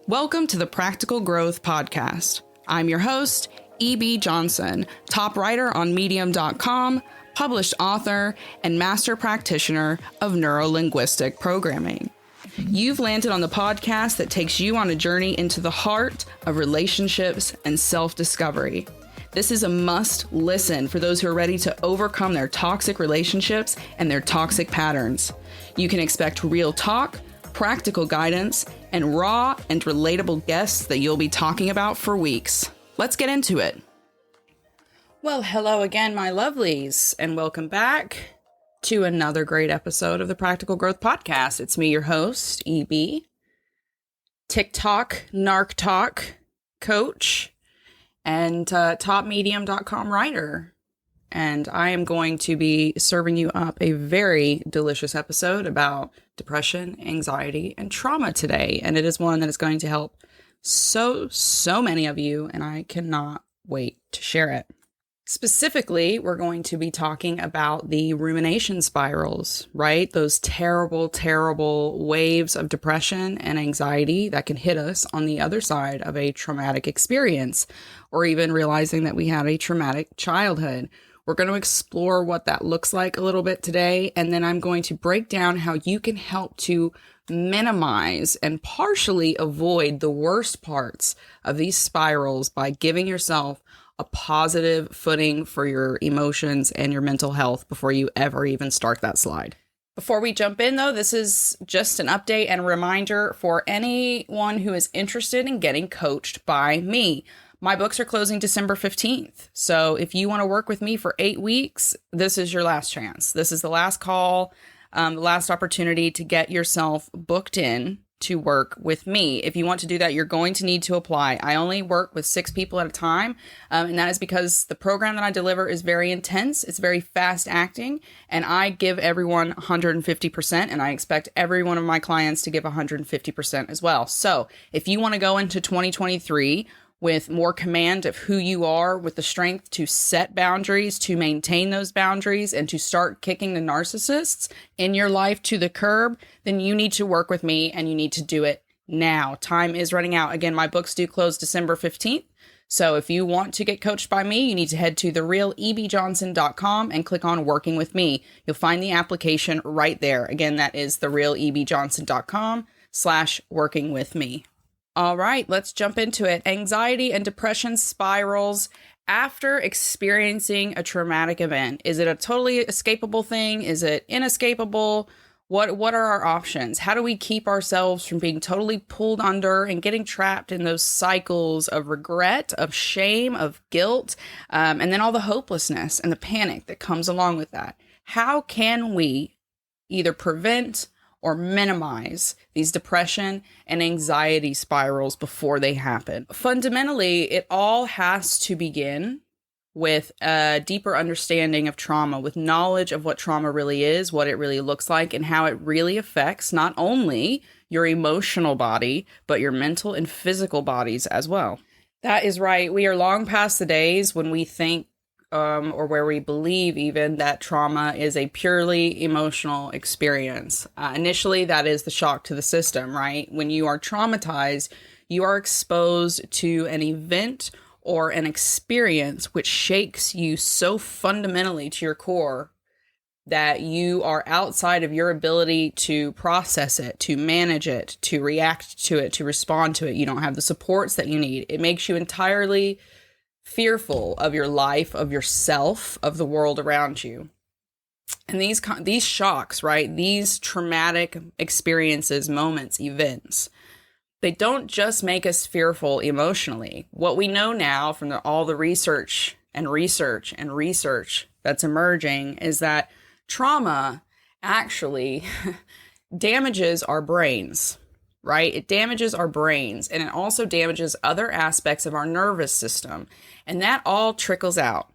Welcome to the Practical Growth Podcast. I'm your host, E.B. Johnson, top writer on Medium.com, published author, and master practitioner of neuro-linguistic programming. You've landed on the podcast that takes you on a journey into the heart of relationships and self-discovery. This is a must listen for those who are ready to overcome their toxic relationships and their toxic patterns. You can expect real talk, practical guidance, and raw and relatable guests that you'll be talking about for weeks. Let's get into it. Well, hello again, my lovelies, and welcome back to another great episode of the Practical Growth Podcast. It's me, your host, EB, TikTok, Narc Talk coach, and top Medium.com writer. And I am going to be serving you up a very delicious episode about depression, anxiety, and trauma today. And it is one that is going to help so many of you, and I cannot wait to share it. Specifically, we're going to be talking about the rumination spirals, right? Those terrible, terrible waves of depression and anxiety that can hit us on the other side of a traumatic experience, or even realizing that we had a traumatic childhood. We're going to explore what that looks like a little bit today, and then I'm going to break down how you can help to minimize and partially avoid the worst parts of these spirals by giving yourself a positive footing for your emotions and your mental health before you ever even start that slide. Before we jump in, though, this is just an update and a reminder for anyone who is interested in getting coached by me. My books are closing December 15th. So if you want to work with me for 8 weeks, this is your last chance. This is the last call, the last opportunity to get yourself booked in to work with me. If you want to do that, you're going to need to apply. I only work with 6 people at a time. And that is because the program that I deliver is very intense. It's very fast acting, and I give everyone 150%, and I expect every one of my clients to give 150% as well. So if you want to go into 2023 with more command of who you are, with the strength to set boundaries, to maintain those boundaries, and to start kicking the narcissists in your life to the curb, then you need to work with me, and you need to do it now. Time is running out. Again, my books do close December 15th. So if you want to get coached by me, you need to head to therealebjohnson.com and click on Working with Me. You'll find the application right there. Again, that is therealebjohnson.com/working with me. All right, let's jump into it. Anxiety and depression spirals after experiencing a traumatic event. Is it a totally escapable thing? Is it inescapable? What are our options? How do we keep ourselves from being totally pulled under and getting trapped in those cycles of regret, of shame, of guilt, and then all the hopelessness and the panic that comes along with that? How can we either prevent or minimize these depression and anxiety spirals before they happen? Fundamentally, it all has to begin with a deeper understanding of trauma, with knowledge of what trauma really is, what it really looks like, and how it really affects not only your emotional body, but your mental and physical bodies as well. That is right. We are long past the days when we think or where we believe even that trauma is a purely emotional experience. Initially, that is the shock to the system, right? When you are traumatized, you are exposed to an event or an experience which shakes you so fundamentally to your core that you are outside of your ability to process it, to manage it, to react to it, to respond to it. You don't have the supports that you need. It makes you entirely fearful of your life, of yourself, of the world around you. And these shocks, right? These traumatic experiences, moments, events, they don't just make us fearful emotionally. What we know now from all the research that's emerging is that trauma actually damages our brains. Right? It damages our brains, and it also damages other aspects of our nervous system. And that all trickles out.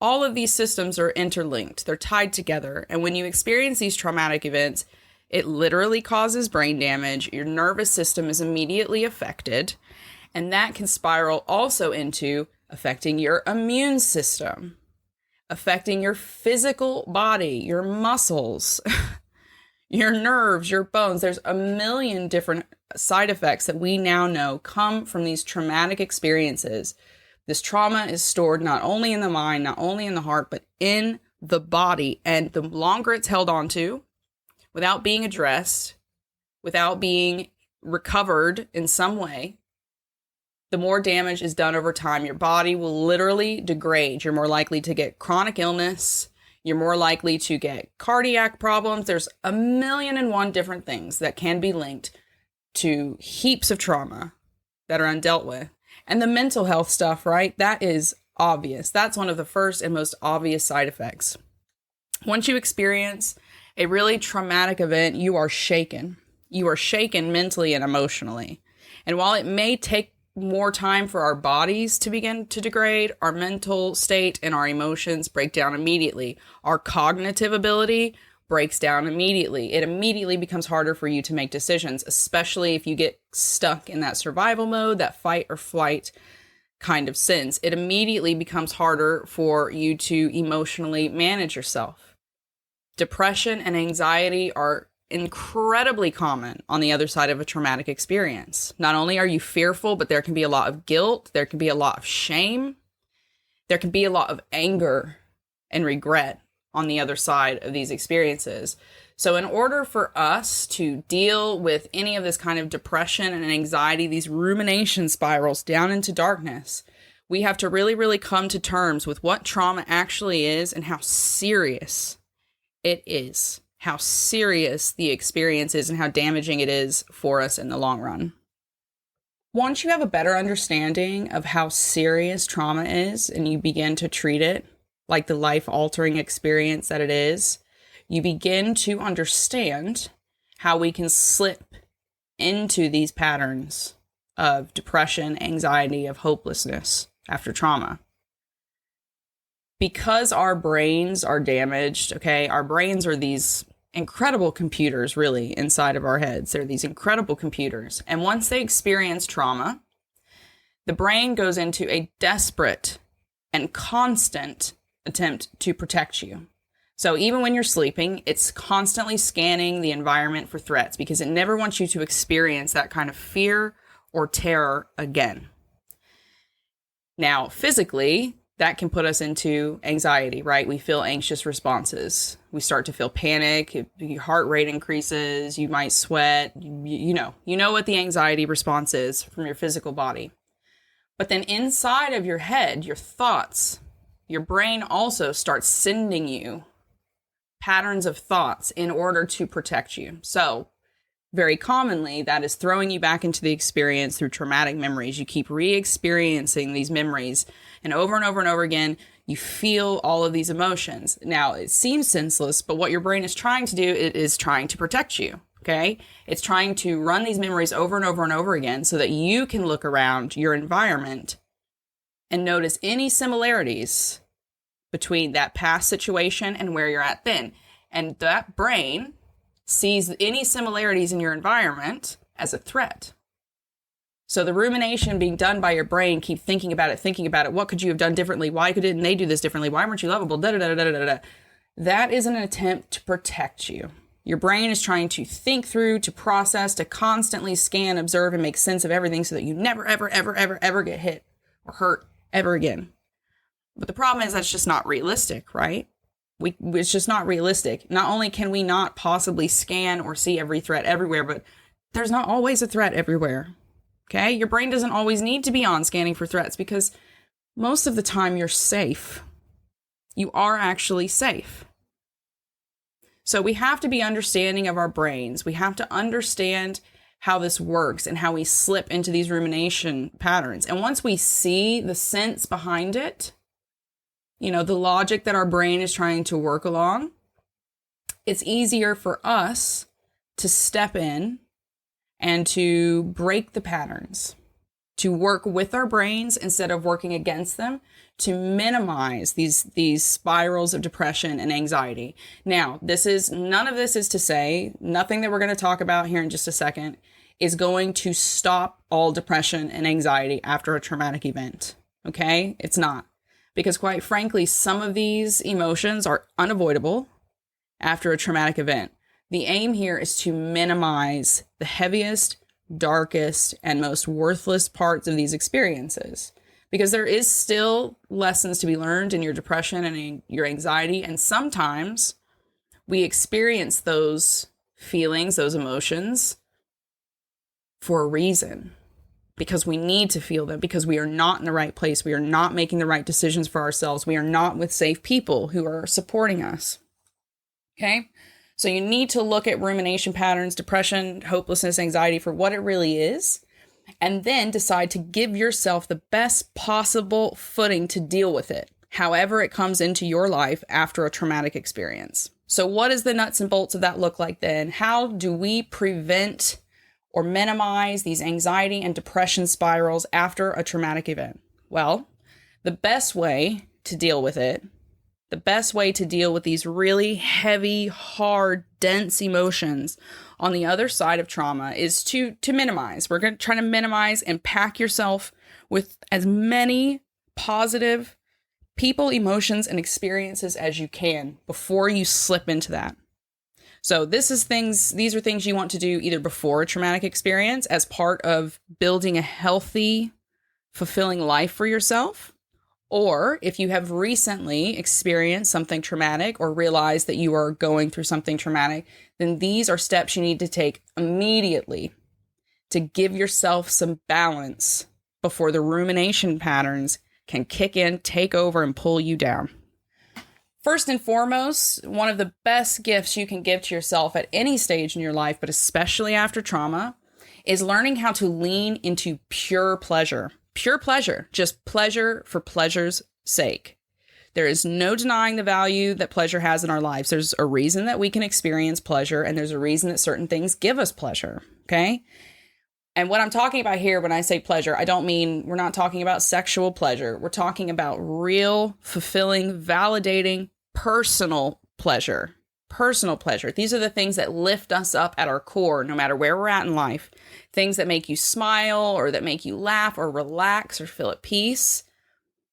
All of these systems are interlinked. They're tied together. And when you experience these traumatic events, it literally causes brain damage. Your nervous system is immediately affected. And that can spiral also into affecting your immune system, affecting your physical body, your muscles, your nerves, your bones. There's a million different side effects that we now know come from these traumatic experiences. This trauma is stored not only in the mind, not only in the heart, but in the body. And the longer it's held on to, without being addressed, without being recovered in some way, the more damage is done over time. Your body will literally degrade. You're more likely to get chronic illness. You're more likely to get cardiac problems. There's a million and one different things that can be linked to heaps of trauma that are undealt with. And the mental health stuff, right? That is obvious. That's one of the first and most obvious side effects. Once you experience a really traumatic event, you are shaken. You are shaken mentally and emotionally. And while it may take more time for our bodies to begin to degrade, our mental state and our emotions break down immediately. Our cognitive ability breaks down immediately. It immediately becomes harder for you to make decisions, especially if you get stuck in that survival mode, that fight or flight kind of sense. It immediately becomes harder for you to emotionally manage yourself. Depression and anxiety are incredibly common on the other side of a traumatic experience. Not only are you fearful, but there can be a lot of guilt, there can be a lot of shame, there can be a lot of anger and regret on the other side of these experiences. So in order for us to deal with any of this kind of depression and anxiety, these rumination spirals down into darkness, we have to really, really come to terms with what trauma actually is and how serious it is. How serious the experience is and how damaging it is for us in the long run. Once you have a better understanding of how serious trauma is and you begin to treat it like the life-altering experience that it is, you begin to understand how we can slip into these patterns of depression, anxiety, of hopelessness after trauma. Because our brains are damaged, okay, our brains are these incredible computers, really, inside of our heads. They're these incredible computers. And once they experience trauma, the brain goes into a desperate and constant attempt to protect you. So even when you're sleeping, it's constantly scanning the environment for threats because it never wants you to experience that kind of fear or terror again. Now, physically, that can put us into anxiety, right? We feel anxious responses. We start to feel panic. Your heart rate increases. You might sweat. You know what the anxiety response is from your physical body. But then inside of your head, your thoughts, your brain also starts sending you patterns of thoughts in order to protect you. So very commonly, that is throwing you back into the experience through traumatic memories. You keep re-experiencing these memories, and over again, you feel all of these emotions. Now, it seems senseless, but what your brain is trying to do, it is trying to protect you, okay? It's trying to run these memories over and over again so that you can look around your environment and notice any similarities between that past situation and where you're at then. And that brain sees any similarities in your environment as a threat. So the rumination being done by your brain, keep thinking about it. What could you have done differently? Why didn't they do this differently? Why weren't you lovable? That is an attempt to protect you. Your brain is trying to think through, to process, to constantly scan, observe, and make sense of everything so that you never, ever get hit or hurt ever again. But the problem is that's just not realistic, right? It's just not realistic. Not only can we not possibly scan or see every threat everywhere, but there's not always a threat everywhere. Okay? Your brain doesn't always need to be on scanning for threats because most of the time you're safe. You are actually safe. So we have to be understanding of our brains. We have to understand how this works and how we slip into these rumination patterns. And once we see the sense behind it, the logic that our brain is trying to work along, it's easier for us to step in and to break the patterns, to work with our brains instead of working against them, to minimize these spirals of depression and anxiety. Now, none of this is to say, nothing that we're going to talk about here in just a second is going to stop all depression and anxiety after a traumatic event. Okay? It's not. Because quite frankly, some of these emotions are unavoidable after a traumatic event. The aim here is to minimize the heaviest, darkest, and most worthless parts of these experiences, because there is still lessons to be learned in your depression and in your anxiety. And sometimes we experience those feelings, those emotions for a reason, because we need to feel them, because we are not in the right place. We are not making the right decisions for ourselves. We are not with safe people who are supporting us. Okay? So you need to look at rumination patterns, depression, hopelessness, anxiety for what it really is, and then decide to give yourself the best possible footing to deal with it, however it comes into your life after a traumatic experience. So what does the nuts and bolts of that look like then? How do we prevent or minimize these anxiety and depression spirals after a traumatic event? Well, the best way to deal with it, the best way to deal with these really heavy, hard, dense emotions on the other side of trauma is to minimize. We're going to try to minimize and pack yourself with as many positive people, emotions, and experiences as you can before you slip into that. So these are things you want to do either before a traumatic experience as part of building a healthy, fulfilling life for yourself. Or if you have recently experienced something traumatic or realized that you are going through something traumatic, then these are steps you need to take immediately to give yourself some balance before the rumination patterns can kick in, take over, and pull you down. First and foremost, one of the best gifts you can give to yourself at any stage in your life, but especially after trauma, is learning how to lean into pure pleasure. Pure pleasure, just pleasure for pleasure's sake. There is no denying the value that pleasure has in our lives. There's a reason that we can experience pleasure, and there's a reason that certain things give us pleasure, okay? And what I'm talking about here when I say pleasure, I don't mean, we're not talking about sexual pleasure. We're talking about real, fulfilling, validating, personal pleasure. Personal pleasure. These are the things that lift us up at our core, no matter where we're at in life. Things that make you smile or that make you laugh or relax or feel at peace.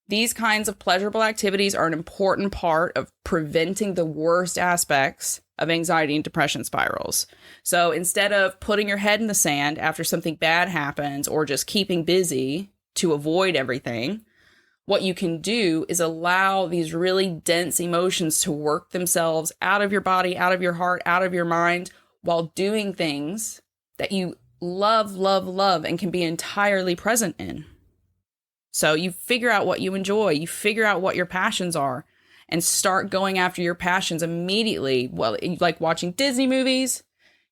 These kinds of pleasurable activities are an important part of preventing the worst aspects of anxiety and depression spirals. So instead of putting your head in the sand after something bad happens or just keeping busy to avoid everything, what you can do is allow these really dense emotions to work themselves out of your body, out of your heart, out of your mind, while doing things that you love, love, love, and can be entirely present in. So you figure out what you enjoy, you figure out what your passions are, and start going after your passions immediately. Well, like watching Disney movies,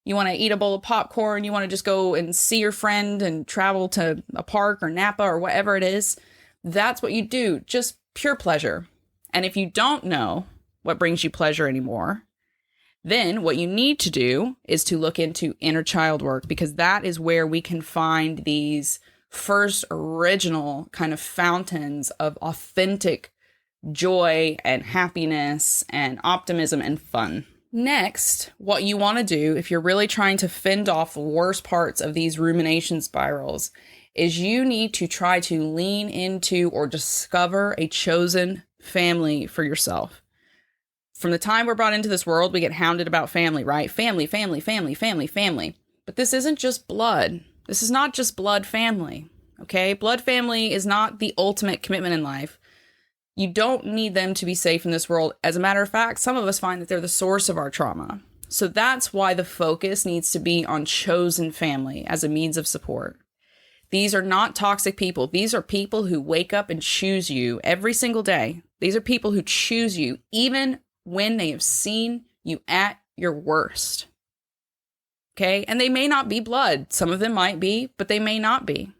you want to eat a bowl of popcorn, you want to just go and see your friend and travel to a park or Napa or whatever it is. That's what you do, just pure pleasure. And if you don't know what brings you pleasure anymore, then what you need to do is to look into inner child work, because that is where we can find these first original kind of fountains of authentic joy and happiness and optimism and fun. Next, what you want to do if you're really trying to fend off the worst parts of these rumination spirals is you need to try to lean into or discover a chosen family for yourself. From the time we're brought into this world, we get hounded about family, right? Family, family, family, family, family. But this isn't just blood. This is not just blood family, okay? Blood family is not the ultimate commitment in life. You don't need them to be safe in this world. As a matter of fact, some of us find that they're the source of our trauma. So that's why the focus needs to be on chosen family as a means of support. These are not toxic people. These are people who wake up and choose you every single day. These are people who choose you even when they have seen you at your worst. Okay? And they may not be blood. Some of them might be, but they may not be.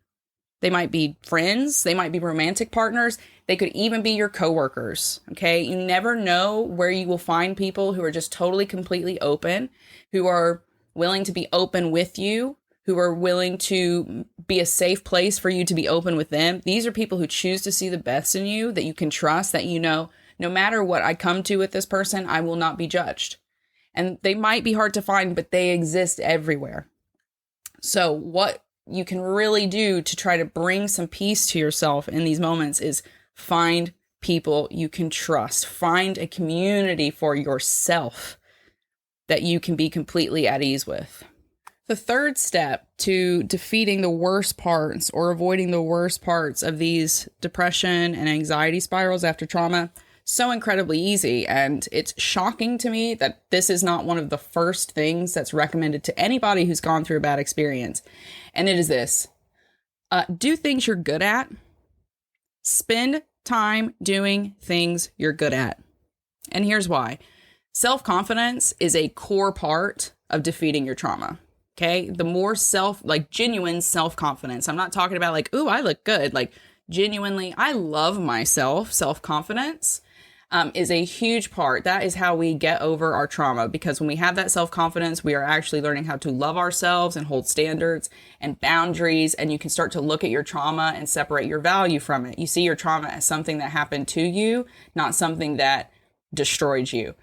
They might be friends. They might be romantic partners. They could even be your coworkers. Okay? You never know where you will find people who are just totally, completely open, who are willing to be open with you, who are willing to be a safe place for you to be open with them. These are people who choose to see the best in you, that you can trust, that you know, no matter what I come to with this person, I will not be judged. And they might be hard to find, but they exist everywhere. So what you can really do to try to bring some peace to yourself in these moments is find people you can trust. Find a community for yourself that you can be completely at ease with. The third step to defeating the worst parts or avoiding the worst parts of these depression and anxiety spirals after trauma, so incredibly easy. And it's shocking to me that this is not one of the first things that's recommended to anybody who's gone through a bad experience. And it is this: do things you're good at. Spend time doing things you're good at. And here's why. Self-confidence is a core part of defeating your trauma. Okay. The more genuine self-confidence. I'm not talking about like, ooh, I look good. Like genuinely, I love myself. Self-confidence is a huge part. That is how we get over our trauma, because when we have that self-confidence, we are actually learning how to love ourselves and hold standards and boundaries. And you can start to look at your trauma and separate your value from it. You see your trauma as something that happened to you, not something that destroyed you.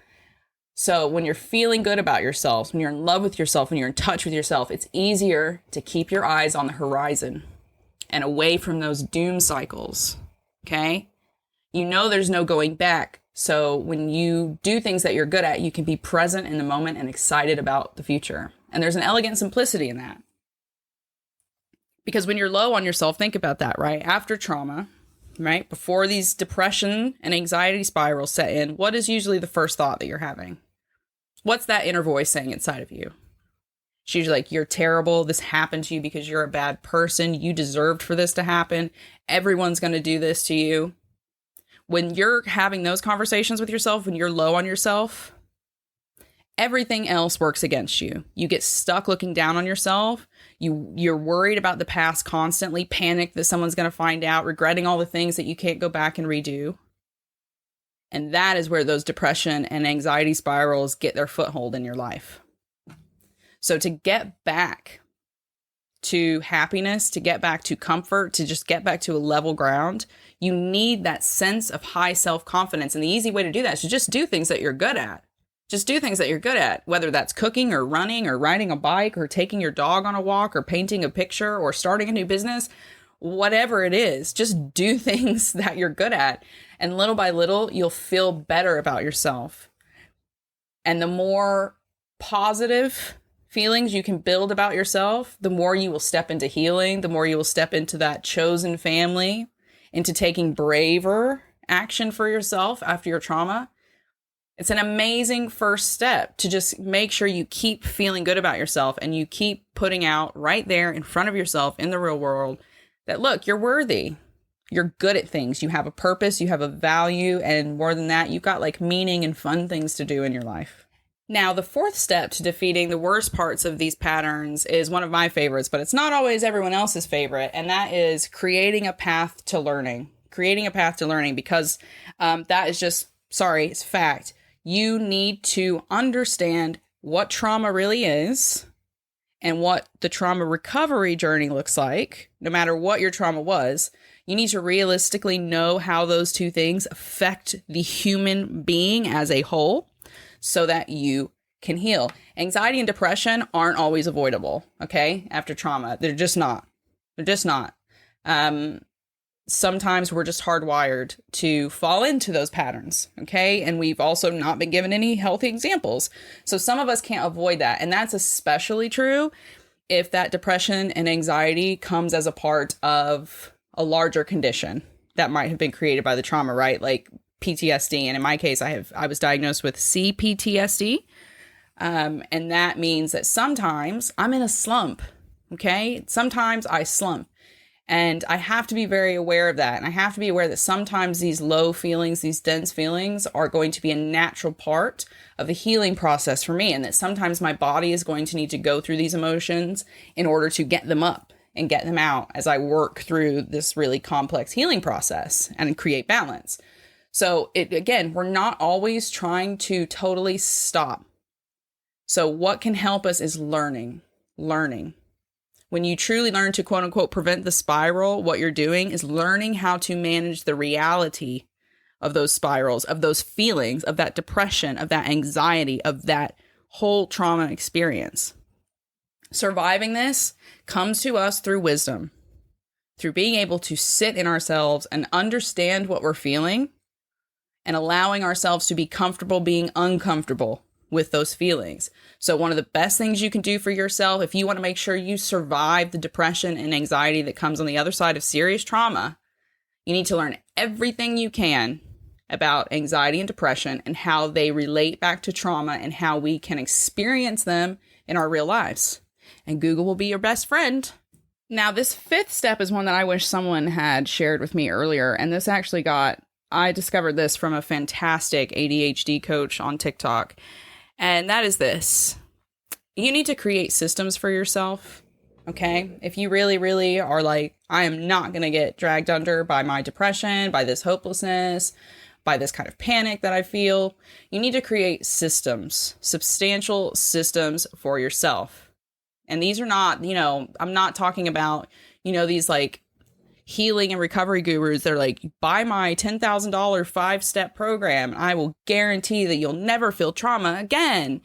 So when you're feeling good about yourself, when you're in love with yourself, when you're in touch with yourself, it's easier to keep your eyes on the horizon and away from those doom cycles. Okay? You know there's no going back. So when you do things that you're good at, you can be present in the moment and excited about the future. And there's an elegant simplicity in that. Because when you're low on yourself, think about that, right? After trauma, right? Before these depression and anxiety spirals set in, what is usually the first thought that you're having? What's that inner voice saying inside of you? She's like, you're terrible. This happened to you because you're a bad person. You deserved for this to happen. Everyone's going to do this to you. When you're having those conversations with yourself, when you're low on yourself, everything else works against you. You get stuck looking down on yourself. You're worried about the past constantly, panicked that someone's going to find out, regretting all the things that you can't go back and redo. And that is where those depression and anxiety spirals get their foothold in your life. So to get back to happiness, to get back to comfort, to just get back to a level ground, you need that sense of high self-confidence. And the easy way to do that is to just do things that you're good at. Just do things that you're good at, whether that's cooking or running or riding a bike or taking your dog on a walk or painting a picture or starting a new business. Whatever it is, just do things that you're good at. And little by little, you'll feel better about yourself. And the more positive feelings you can build about yourself, the more you will step into healing, the more you will step into that chosen family, into taking braver action for yourself after your trauma. It's an amazing first step to just make sure you keep feeling good about yourself and you keep putting out right there in front of yourself in the real world that, look, you're worthy. You're good at things. You have a purpose, you have a value, and more than that, you've got like meaning and fun things to do in your life. Now, the fourth step to defeating the worst parts of these patterns is one of my favorites, but it's not always everyone else's favorite, and that is creating a path to learning. Creating a path to learning, because that is just, it's fact. You need to understand what trauma really is and what the trauma recovery journey looks like, no matter what your trauma was. You need to realistically know how those two things affect the human being as a whole so that you can heal. Anxiety and depression aren't always avoidable, okay, after trauma. They're just not. Sometimes we're just hardwired to fall into those patterns, okay? And we've also not been given any healthy examples. So some of us can't avoid that. And that's especially true if that depression and anxiety comes as a part of a larger condition that might have been created by the trauma, right? Like PTSD. And in my case, I was diagnosed with CPTSD. And that means that sometimes I'm in a slump, okay? Sometimes I slump. And I have to be very aware of that. And I have to be aware that sometimes these low feelings, these dense feelings are going to be a natural part of the healing process for me. And that sometimes my body is going to need to go through these emotions in order to get them up and get them out as I work through this really complex healing process and create balance. So again, we're not always trying to totally stop. So what can help us is learning. When you truly learn to quote unquote prevent the spiral, what you're doing is learning how to manage the reality of those spirals, of those feelings, of that depression, of that anxiety, of that whole trauma experience. Surviving this comes to us through wisdom, through being able to sit in ourselves and understand what we're feeling and allowing ourselves to be comfortable being uncomfortable. with those feelings. So one of the best things you can do for yourself, if you want to make sure you survive the depression and anxiety that comes on the other side of serious trauma, you need to learn everything you can about anxiety and depression and how they relate back to trauma and how we can experience them in our real lives. And Google will be your best friend. Now, this fifth step is one that I wish someone had shared with me earlier. And this actually I discovered this from a fantastic ADHD coach on TikTok. And that is this. You need to create systems for yourself. Okay? If you really, really are like, I am not going to get dragged under by my depression, by this hopelessness, by this kind of panic that I feel, you need to create systems, substantial systems for yourself. And these are not, I'm not talking about, these like healing and recovery gurus. They're like, buy my $10,000 5-step program. I will guarantee that you'll never feel trauma again.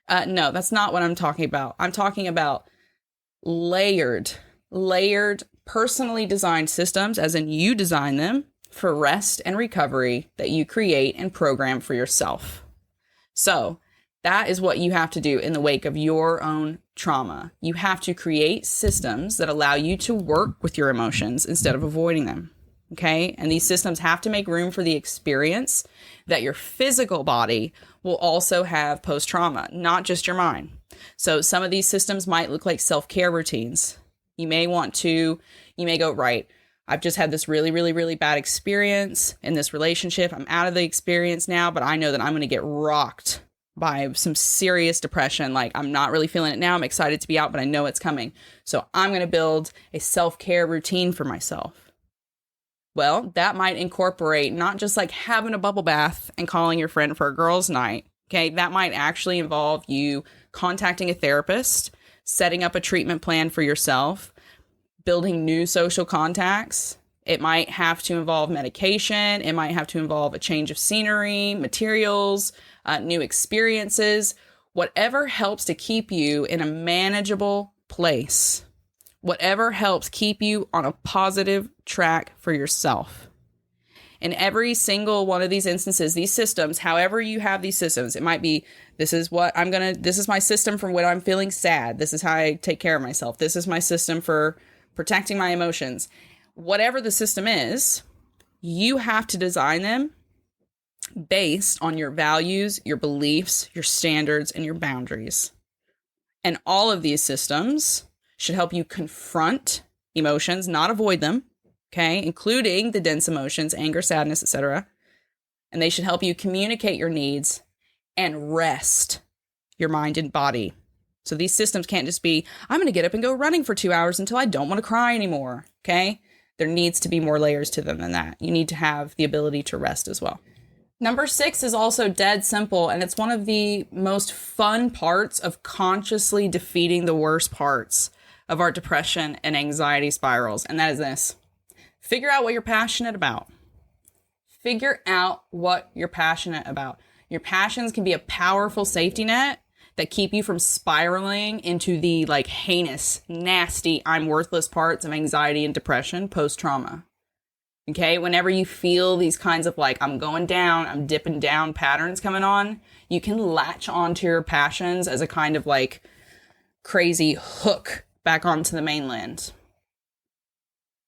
No, that's not what I'm talking about. I'm talking about layered, personally designed systems, as in you design them for rest and recovery that you create and program for yourself. So that is what you have to do in the wake of your own trauma. You have to create systems that allow you to work with your emotions instead of avoiding them. Okay? And these systems have to make room for the experience that your physical body will also have post-trauma, not just your mind. So some of these systems might look like self-care routines. You may go, right, I've just had this really, really, really bad experience in this relationship. I'm out of the experience now, but I know that I'm going to get rocked by some serious depression. Like, I'm not really feeling it now. I'm excited to be out, but I know it's coming. So I'm going to build a self-care routine for myself. Well, that might incorporate not just like having a bubble bath and calling your friend for a girls' night. Okay, that might actually involve you contacting a therapist, setting up a treatment plan for yourself, building new social contacts. It might have to involve medication. It might have to involve a change of scenery, materials, new experiences, whatever helps to keep you in a manageable place, whatever helps keep you on a positive track for yourself. In every single one of these instances, these systems, however you have these systems, it might be, this is my system for when I'm feeling sad. This is how I take care of myself. This is my system for protecting my emotions. Whatever the system is, you have to design them based on your values, your beliefs, your standards, and your boundaries. And all of these systems should help you confront emotions, not avoid them, okay, including the dense emotions, anger, sadness, etc. And they should help you communicate your needs and rest your mind and body. So these systems can't just be, I'm going to get up and go running for 2 hours until I don't want to cry anymore, okay? There needs to be more layers to them than that. You need to have the ability to rest as well. Number 6 is also dead simple, and it's one of the most fun parts of consciously defeating the worst parts of our depression and anxiety spirals, and that is this. Figure out what you're passionate about. Figure out what you're passionate about. Your passions can be a powerful safety net that keep you from spiraling into the heinous, nasty, I'm worthless parts of anxiety and depression post-trauma. Okay, whenever you feel these kinds of I'm going down, I'm dipping down patterns coming on, you can latch onto your passions as a kind of crazy hook back onto the mainland.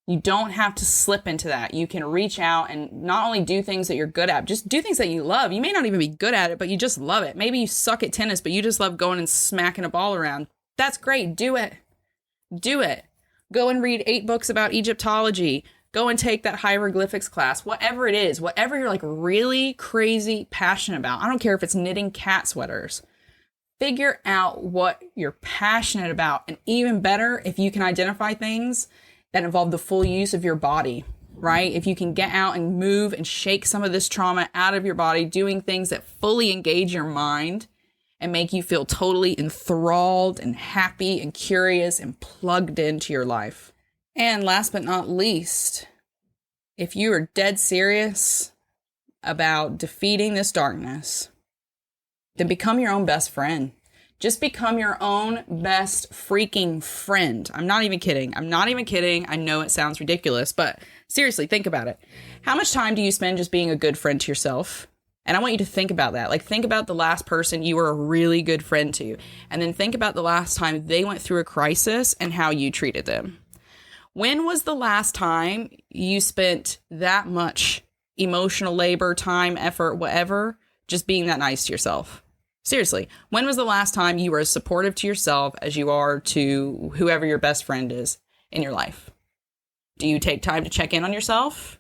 You don't have to slip into that. You can reach out and not only do things that you're good at, just do things that you love. You may not even be good at it, but you just love it. Maybe you suck at tennis, but you just love going and smacking a ball around. That's great. Do it. Do it. Go and read 8 books about Egyptology. Go and take that hieroglyphics class, whatever it is, whatever you're really crazy passionate about. I don't care if it's knitting cat sweaters. Figure out what you're passionate about. And even better, if you can identify things that involve the full use of your body, right? If you can get out and move and shake some of this trauma out of your body, doing things that fully engage your mind and make you feel totally enthralled and happy and curious and plugged into your life. And last but not least, if you are dead serious about defeating this darkness, then become your own best friend. Just become your own best freaking friend. I'm not even kidding. I know it sounds ridiculous, but seriously, think about it. How much time do you spend just being a good friend to yourself And I want you to think about that. Like, think about the last person you were a really good friend to. And then think about the last time they went through a crisis and how you treated them. When was the last time you spent that much emotional labor, time, effort, whatever, just being that nice to yourself? Seriously, when was the last time you were as supportive to yourself as you are to whoever your best friend is in your life? Do you take time to check in on yourself?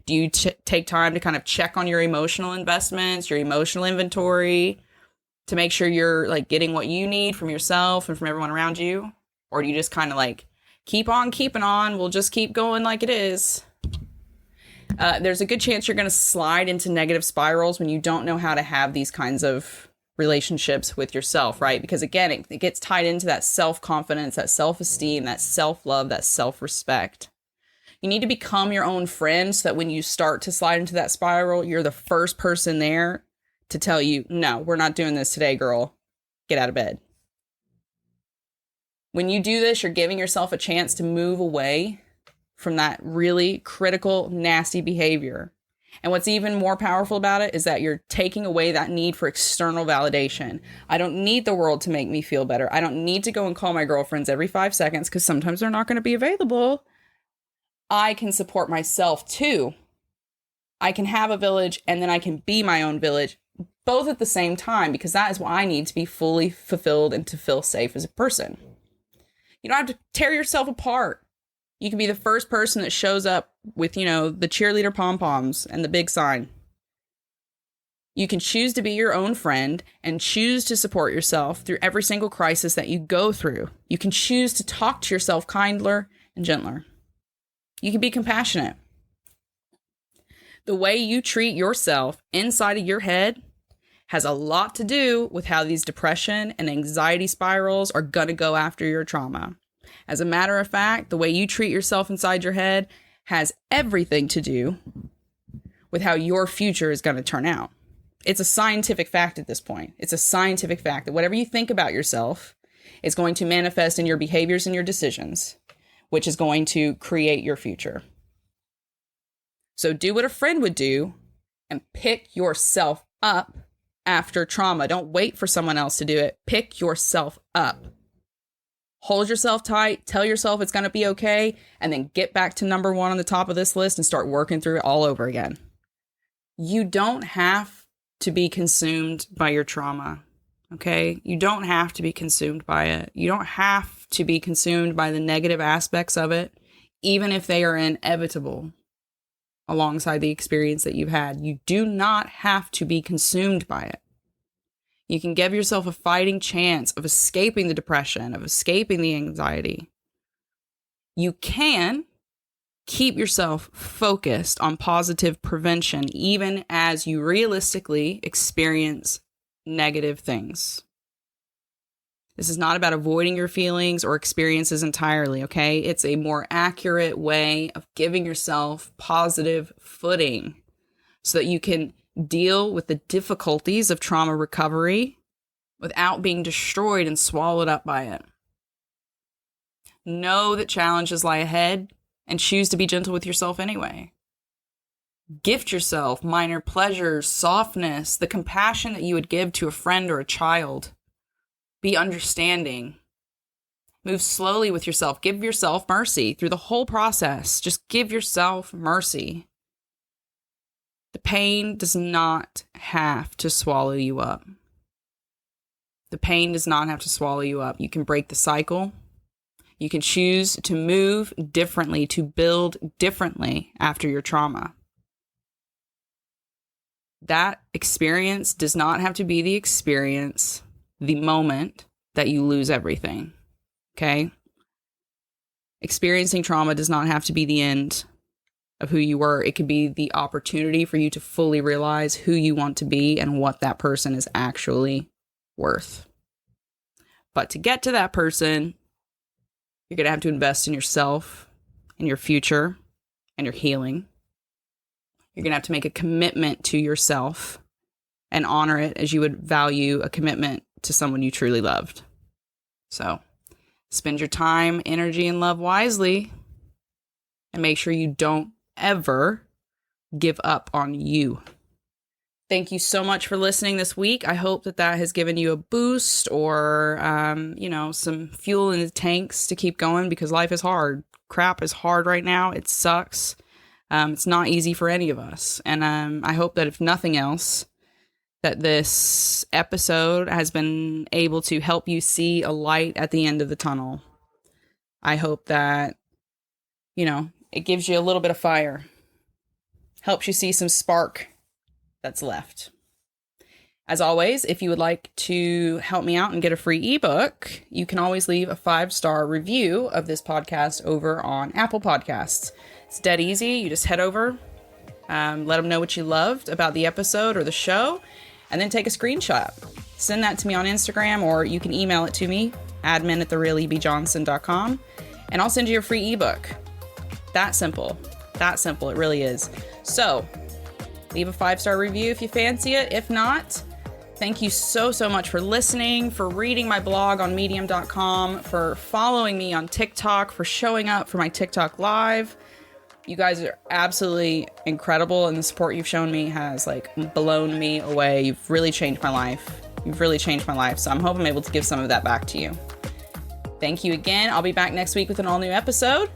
Do you take time to kind of check on your emotional investments, your emotional inventory, to make sure you're like getting what you need from yourself and from everyone around you? Or do you just kind of like keep on keeping on? We'll just keep going like it is. There's a good chance you're going to slide into negative spirals when you don't know how to have these kinds of relationships with yourself, right? Because again, it gets tied into that self-confidence, that self-esteem, that self-love, that self-respect. You need to become your own friend so that when you start to slide into that spiral, you're the first person there to tell you, no, we're not doing this today, girl. Get out of bed. When you do this, you're giving yourself a chance to move away from that really critical, nasty behavior. And what's even more powerful about it is that you're taking away that need for external validation. I don't need the world to make me feel better. I don't need to go and call my girlfriends every 5 seconds because sometimes they're not going to be available. I can support myself too. I can have a village and then I can be my own village, both at the same time, because that is what I need to be fully fulfilled and to feel safe as a person. You don't have to tear yourself apart. You can be the first person that shows up with, the cheerleader pom-poms and the big sign. You can choose to be your own friend and choose to support yourself through every single crisis that you go through. You can choose to talk to yourself kinder and gentler. You can be compassionate. The way you treat yourself inside of your head has a lot to do with how these depression and anxiety spirals are going to go after your trauma. As a matter of fact, the way you treat yourself inside your head has everything to do with how your future is going to turn out. It's a scientific fact at this point. It's a scientific fact that whatever you think about yourself is going to manifest in your behaviors and your decisions, which is going to create your future. So do what a friend would do and pick yourself up after trauma. Don't wait for someone else to do it. Pick yourself up. Hold yourself tight, tell yourself it's going to be okay, and then get back to number 1 on the top of this list and start working through it all over again. You don't have to be consumed by your trauma, okay? You don't have to be consumed by it. You don't have to be consumed by the negative aspects of it, even if they are inevitable alongside the experience that you've had. You do not have to be consumed by it. You can give yourself a fighting chance of escaping the depression, of escaping the anxiety. You can keep yourself focused on positive prevention, even as you realistically experience negative things. This is not about avoiding your feelings or experiences entirely, okay? It's a more accurate way of giving yourself positive footing so that you can deal with the difficulties of trauma recovery without being destroyed and swallowed up by it. Know that challenges lie ahead and choose to be gentle with yourself anyway. Gift yourself minor pleasures, softness, the compassion that you would give to a friend or a child. Be understanding. Move slowly with yourself. Give yourself mercy through the whole process. Just give yourself mercy. The pain does not have to swallow you up. The pain does not have to swallow you up. You can break the cycle. You can choose to move differently, to build differently after your trauma. That experience does not have to be the experience, the moment that you lose everything. Okay? Experiencing trauma does not have to be the end of who you were. It could be the opportunity for you to fully realize who you want to be and what that person is actually worth. But to get to that person, you're going to have to invest in yourself and your future and your healing. You're going to have to make a commitment to yourself and honor it as you would value a commitment to someone you truly loved. So spend your time, energy, and love wisely, and make sure you don't ever give up on you. Thank you so much for listening this week. I hope that has given you a boost or, some fuel in the tanks to keep going, because life is hard. Crap is hard right now. It sucks. It's not easy for any of us. And I hope that if nothing else, that this episode has been able to help you see a light at the end of the tunnel. I hope that, it gives you a little bit of fire. Helps you see some spark that's left. As always, if you would like to help me out and get a free ebook, you can always leave a 5-star review of this podcast over on Apple Podcasts. It's dead easy. You just head over, let them know what you loved about the episode or the show, and then take a screenshot. Send that to me on Instagram, or you can email it to me, admin@therealebjohnson.com, and I'll send you a free ebook. That simple. That simple. It really is. So, leave a 5-star review if you fancy it. If not, thank you so much for listening, for reading my blog on medium.com, for following me on TikTok, for showing up for my TikTok live. You guys are absolutely incredible, and the support you've shown me has blown me away. You've really changed my life. So I'm hoping I'm able to give some of that back to you. Thank you again. I'll be back next week with an all new episode.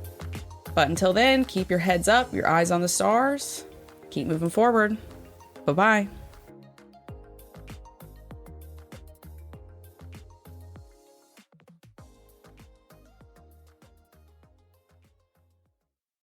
But until then, keep your heads up, your eyes on the stars. Keep moving forward. Bye-bye.